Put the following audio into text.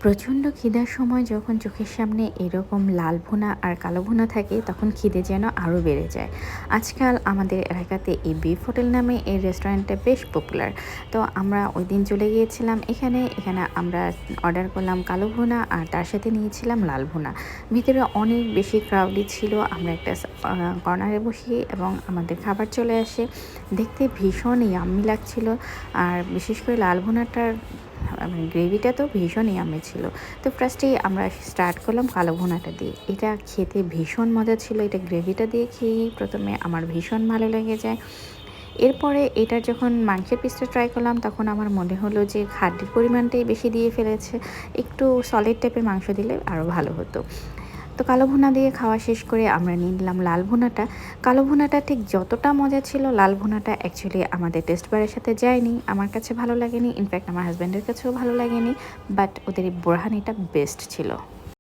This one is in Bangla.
প্রচণ্ড খিদার সময় যখন চোখের সামনে এরকম লাল ভুনা আর কালো ভুনা থাকে তখন খিদে যেন আরও বেড়ে যায়। আজকাল আমাদের এলাকাতে এই বিফ হোটেল নামে এই রেস্টুরেন্টটা বেশ পপুলার। তো আমরা ওই দিন চলে গিয়েছিলাম এখানে এখানে আমরা অর্ডার করলাম কালো ভুনা আর তার সাথে নিয়েছিলাম লাল ভুনা। ভিতরে অনেক বেশি ক্রাউডি ছিল। আমরা একটা কর্নারে বসি এবং আমাদের খাবার চলে আসে। দেখতে ভীষণ ইয়াম্মি লাগছিল। আর বিশেষ করে লাল ভুনাটার মানে গ্রেভিটা তো ভীষণ ইয়াম্মি ছিল। তো ফার্স্টেই আমরা স্টার্ট করলাম কালো ভুনাটা দিয়ে। এটা খেতে ভীষণ মজা ছিল। এটা গ্রেভিটা দিয়ে খেয়েই প্রথমে আমার ভীষণ ভালো লেগে যায়। এরপরে এটার যখন মাংসের পিসটা ট্রাই করলাম তখন আমার মনে হলো যে হাড্ডির পরিমাণটাই বেশি দিয়ে ফেলেছে। একটু সলিড টাইপের মাংস দিলে আরও ভালো হতো। তো কালো ভুনা দিয়ে খাওয়া শেষ করে আমরা নিয়ে নিলাম লাল ভুনাটা। কালো ভুনাটা ঠিক যতটা মজা ছিল লাল ভুনাটা অ্যাকচুয়ালি আমাদের টেস্ট বারের সাথে যায়নি। আমার কাছে ভালো লাগেনি। ইনফ্যাক্ট আমার হাসব্যান্ডের কাছেও ভালো লাগেনি। বাট ওদের এই বোরহানিটা বেস্ট ছিল।